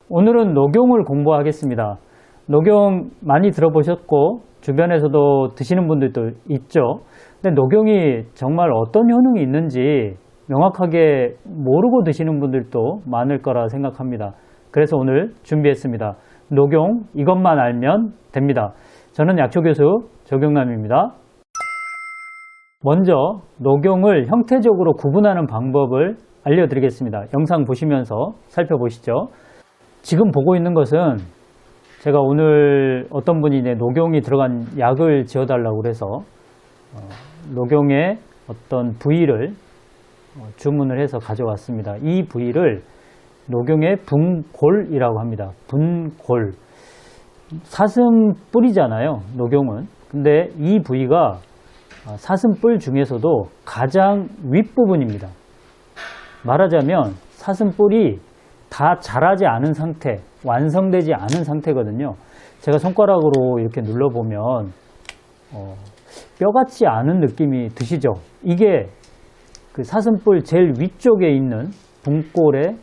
오늘은 녹용을 공부하겠습니다. 녹용 많이 들어보셨고 주변에서도 드시는 분들도 있죠. 근데 녹용이 정말 어떤 효능이 있는지 명확하게 모르고 드시는 분들도 많을 거라 생각합니다. 그래서 오늘 준비했습니다. 녹용 이것만 알면 됩니다. 저는 약초교수 조경남입니다. 먼저 녹용을 형태적으로 구분하는 방법을 알려드리겠습니다. 영상 보시면서 살펴보시죠. 지금 보고 있는 것은 제가 오늘 어떤 분이 녹용이 들어간 약을 지어달라고 그래서 녹용의 어떤 부위를 주문을 해서 가져왔습니다. 이 부위를 녹용의 분골이라고 합니다. 분골. 사슴 뿔이잖아요, 녹용은. 근데 이 부위가 사슴 뿔 중에서도 가장 윗부분입니다. 말하자면 사슴 뿔이 다 자라지 않은 상태, 완성되지 않은 상태거든요. 제가 손가락으로 이렇게 눌러보면 뼈같지 않은 느낌이 드시죠? 이게 그 사슴뿔 제일 위쪽에 있는 분골의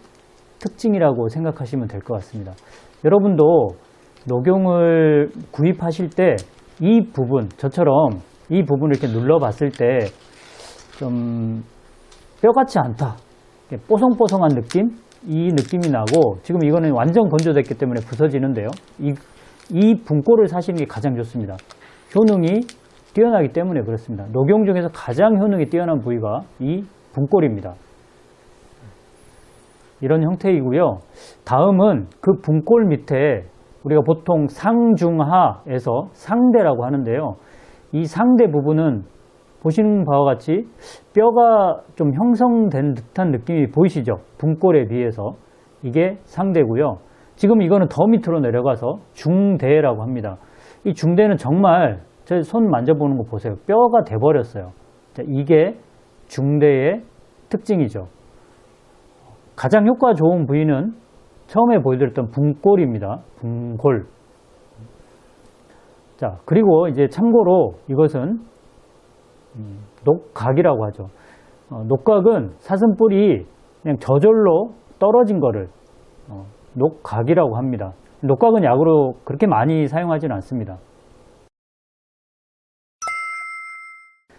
특징이라고 생각하시면 될 것 같습니다. 여러분도 녹용을 구입하실 때 이 부분, 저처럼 이 부분을 이렇게 눌러봤을 때 좀 뼈같지 않다, 뽀송뽀송한 느낌? 이 느낌이 나고, 지금 이거는 완전 건조됐기 때문에 부서지는데요. 이 분골을 사시는 게 가장 좋습니다. 효능이 뛰어나기 때문에 그렇습니다. 녹용 중에서 가장 효능이 뛰어난 부위가 이 분골입니다. 이런 형태이고요. 다음은 그 분골 밑에 우리가 보통 상중하에서 상대라고 하는데요. 이 상대 부분은 보시는 바와 같이 뼈가 좀 형성된 듯한 느낌이 보이시죠? 분골에 비해서. 이게 상대고요. 지금 이거는 더 밑으로 내려가서 중대라고 합니다. 이 중대는 정말 제 손 만져보는 거 보세요. 뼈가 돼버렸어요. 자, 이게 중대의 특징이죠. 가장 효과 좋은 부위는 처음에 보여드렸던 분골입니다. 분골. 자, 그리고 이제 참고로 이것은 녹각이라고 하죠. 녹각은 사슴뿔이 그냥 저절로 떨어진 거를 녹각이라고 합니다. 녹각은 약으로 그렇게 많이 사용하지는 않습니다.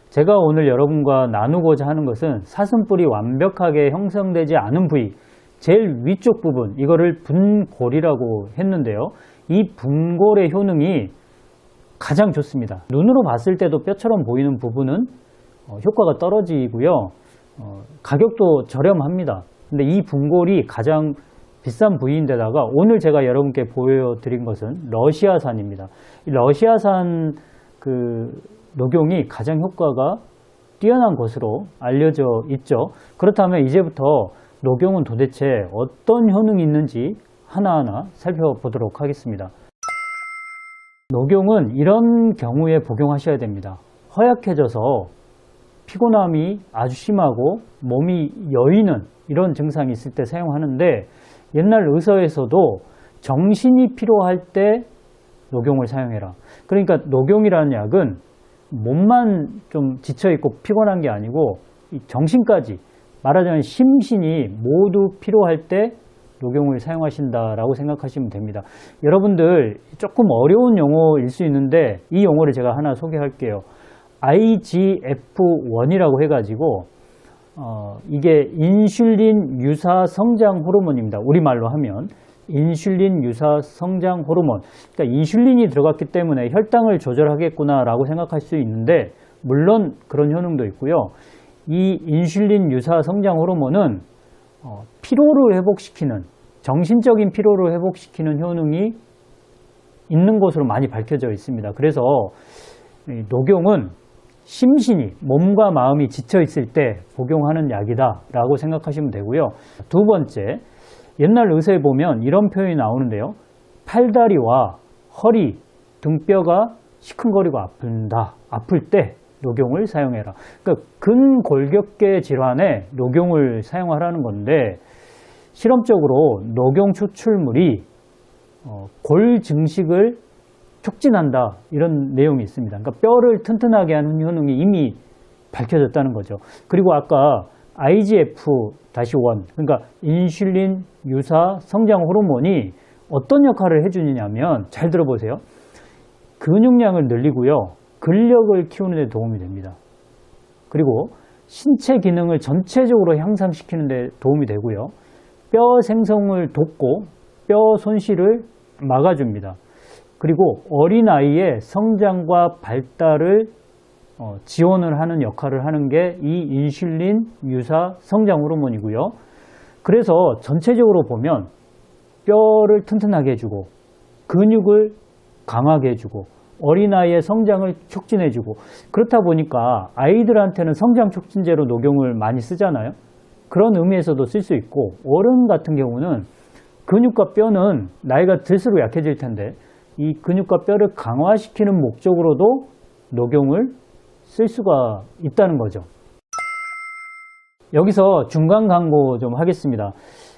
제가 오늘 여러분과 나누고자 하는 것은 사슴뿔이 완벽하게 형성되지 않은 부위, 제일 위쪽 부분, 이거를 분골이라고 했는데요. 이 분골의 효능이 가장 좋습니다. 눈으로 봤을 때도 뼈처럼 보이는 부분은 효과가 떨어지고요. 가격도 저렴합니다. 근데 이 분골이 가장 비싼 부위인데다가 오늘 제가 여러분께 보여드린 것은 러시아산입니다. 이 러시아산 녹용이 가장 효과가 뛰어난 것으로 알려져 있죠. 그렇다면 이제부터 녹용은 도대체 어떤 효능이 있는지 하나하나 살펴보도록 하겠습니다. 녹용은 이런 경우에 복용하셔야 됩니다. 허약해져서 피곤함이 아주 심하고 몸이 여이는 이런 증상이 있을 때 사용하는데, 옛날 의서에서도 정신이 필요할 때 녹용을 사용해라. 그러니까 녹용이라는 약은 몸만 좀 지쳐있고 피곤한 게 아니고 정신까지, 말하자면 심신이 모두 필요할 때 녹용을 사용하신다라고 생각하시면 됩니다. 여러분들 조금 어려운 용어일 수 있는데 이 용어를 제가 하나 소개할게요. IGF-1이라고 해가지고 이게 인슐린 유사 성장 호르몬입니다. 우리말로 하면 인슐린 유사 성장 호르몬. 그러니까 인슐린이 들어갔기 때문에 혈당을 조절하겠구나 라고 생각할 수 있는데, 물론 그런 효능도 있고요. 이 인슐린 유사 성장 호르몬은 피로를 회복시키는, 정신적인 피로를 회복시키는 효능이 있는 것으로 많이 밝혀져 있습니다. 그래서 녹용은 심신이, 몸과 마음이 지쳐 있을 때 복용하는 약이다 라고 생각하시면 되고요. 두 번째, 옛날 의사에 보면 이런 표현이 나오는데요. 팔다리와 허리, 등뼈가 시큰거리고 아플 때 녹용을 사용해라. 그러니까 근골격계 질환에 녹용을 사용하라는 건데, 실험적으로 녹용 추출물이 골 증식을 촉진한다, 이런 내용이 있습니다. 그러니까 뼈를 튼튼하게 하는 효능이 이미 밝혀졌다는 거죠. 그리고 아까 IGF-1, 그러니까 인슐린 유사 성장 호르몬이 어떤 역할을 해주느냐면, 잘 들어보세요. 근육량을 늘리고요, 근력을 키우는 데 도움이 됩니다. 그리고 신체 기능을 전체적으로 향상시키는 데 도움이 되고요, 뼈 생성을 돕고 뼈 손실을 막아줍니다. 그리고 어린아이의 성장과 발달을 지원을 하는 역할을 하는 게 이 인슐린 유사 성장 호르몬이고요. 그래서 전체적으로 보면 뼈를 튼튼하게 해주고 근육을 강하게 해주고 어린아이의 성장을 촉진해주고, 그렇다 보니까 아이들한테는 성장 촉진제로 녹용을 많이 쓰잖아요. 그런 의미에서도 쓸 수 있고, 어른 같은 경우는 근육과 뼈는 나이가 들수록 약해질 텐데 이 근육과 뼈를 강화시키는 목적으로도 녹용을 쓸 수가 있다는 거죠. 여기서 중간 광고 좀 하겠습니다.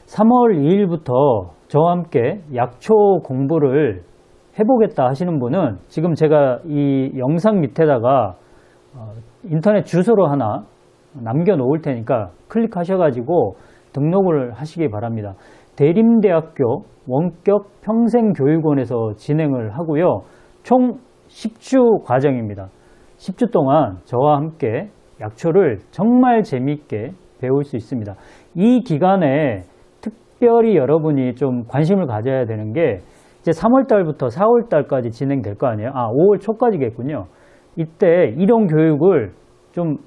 3월 2일부터 저와 함께 약초 공부를 해보겠다 하시는 분은 지금 제가 이 영상 밑에다가 인터넷 주소로 하나 남겨 놓을 테니까 클릭하셔가지고 등록을 하시기 바랍니다. 대림대학교 원격 평생교육원에서 진행을 하고요. 총 10주 과정입니다. 10주 동안 저와 함께 약초를 정말 재미있게 배울 수 있습니다. 이 기간에 특별히 여러분이 좀 관심을 가져야 되는 게, 이제 3월 달부터 4월 달까지 진행될 거 아니에요. 5월 초까지겠군요. 이때 이론 교육을 좀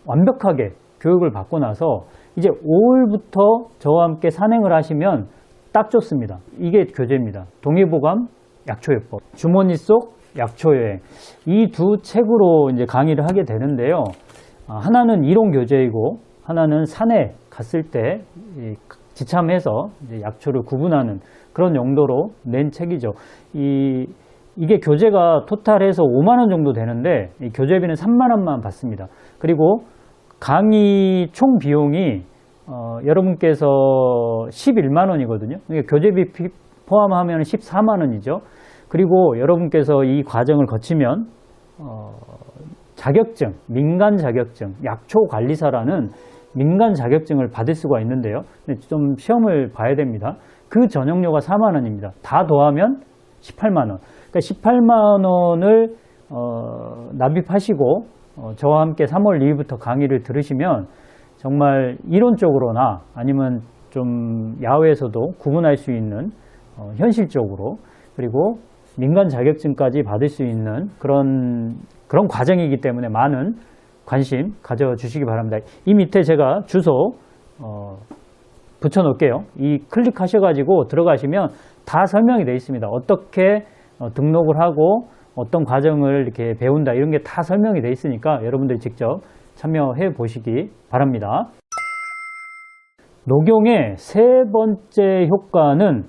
완벽하게 교육을 받고 나서 이제 5월부터 저와 함께 산행을 하시면 딱 좋습니다. 이게 교재입니다. 동의보감 약초요법, 주머니 속 약초여행, 이 두 책으로 이제 강의를 하게 되는데요. 하나는 이론 교재이고 하나는 산에 갔을 때 지참해서 이제 약초를 구분하는 그런 용도로 낸 책이죠. 이게 교재가 토탈해서 5만 원 정도 되는데 이 교재비는 3만 원만 받습니다. 그리고 강의 총 비용이 여러분께서 11만 원이거든요. 그러니까 교재비 포함하면 14만 원이죠. 그리고 여러분께서 이 과정을 거치면 자격증, 민간 자격증, 약초관리사라는 민간 자격증을 받을 수가 있는데요. 좀 시험을 봐야 됩니다. 그 전용료가 4만 원입니다. 다 더하면 18만 원. 그러니까 18만 원을 납입하시고 저와 함께 3월 2일부터 강의를 들으시면 정말 이론적으로나 아니면 좀 야외에서도 구분할 수 있는 현실적으로, 그리고 민간 자격증까지 받을 수 있는 그런 과정이기 때문에 많은 관심 가져주시기 바랍니다. 이 밑에 제가 주소 붙여 놓을게요. 이 클릭하셔가지고 들어가시면 다 설명이 되어 있습니다. 어떻게 등록을 하고 어떤 과정을 이렇게 배운다, 이런 게 다 설명이 되어 있으니까 여러분들 직접 참여해 보시기 바랍니다. 녹용의 세 번째 효과는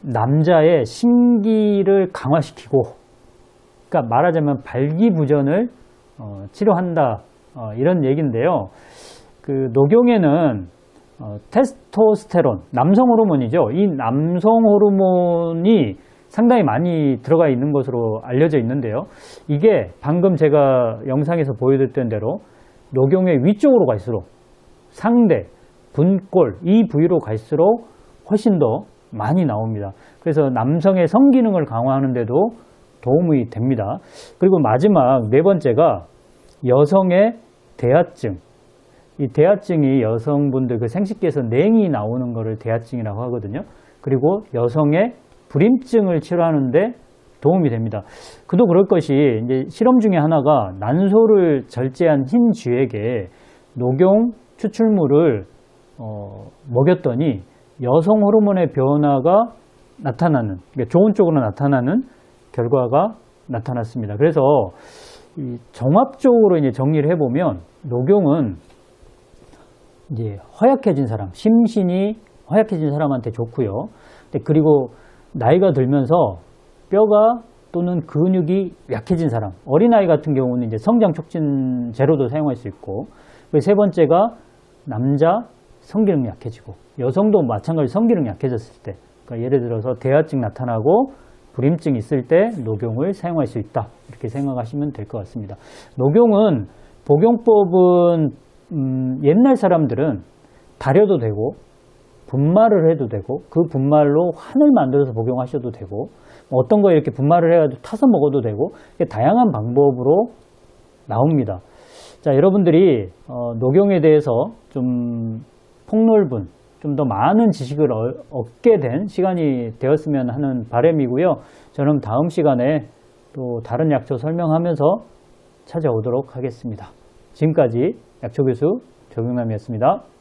남자의 심기를 강화시키고, 그러니까 말하자면 발기부전을 치료한다, 이런 얘기인데요. 그 녹용에는 테스토스테론, 남성 호르몬이죠. 이 남성 호르몬이 상당히 많이 들어가 있는 것으로 알려져 있는데요. 이게 방금 제가 영상에서 보여드렸던 대로 녹용의 위쪽으로 갈수록, 상대, 분골, 이 부위로 갈수록 훨씬 더 많이 나옵니다. 그래서 남성의 성기능을 강화하는 데도 도움이 됩니다. 그리고 마지막 네 번째가 여성의 대하증. 이 대하증이 여성분들 그 생식기에서 냉이 나오는 것을 대하증이라고 하거든요. 그리고 여성의 불임증을 치료하는데 도움이 됩니다. 그도 그럴 것이, 이제 실험 중에 하나가 난소를 절제한 흰 쥐에게 녹용 추출물을 먹였더니 여성 호르몬의 변화가 나타나는, 그러니까 좋은 쪽으로 나타나는 결과가 나타났습니다. 그래서 종합적으로 이제 정리를 해보면 녹용은 이제 허약해진 사람, 심신이 허약해진 사람한테 좋고요. 그리고 나이가 들면서 뼈가 또는 근육이 약해진 사람, 어린아이 같은 경우는 이제 성장 촉진제로도 사용할 수 있고, 세 번째가 남자 성기능이 약해지고, 여성도 마찬가지로 성기능이 약해졌을 때, 그러니까 예를 들어서 대하증 나타나고 불임증 있을 때 녹용을 사용할 수 있다, 이렇게 생각하시면 될 것 같습니다. 녹용은 복용법은 옛날 사람들은 다려도 되고 분말을 해도 되고 그 분말로 환을 만들어서 복용하셔도 되고 어떤 거 이렇게 분말을 해가지고 타서 먹어도 되고 다양한 방법으로 나옵니다. 자, 여러분들이 녹용에 대해서 좀 폭넓은 좀 더 많은 지식을 얻게 된 시간이 되었으면 하는 바람이고요. 저는 다음 시간에 또 다른 약초 설명하면서 찾아오도록 하겠습니다. 지금까지 약초교수 조경남이었습니다.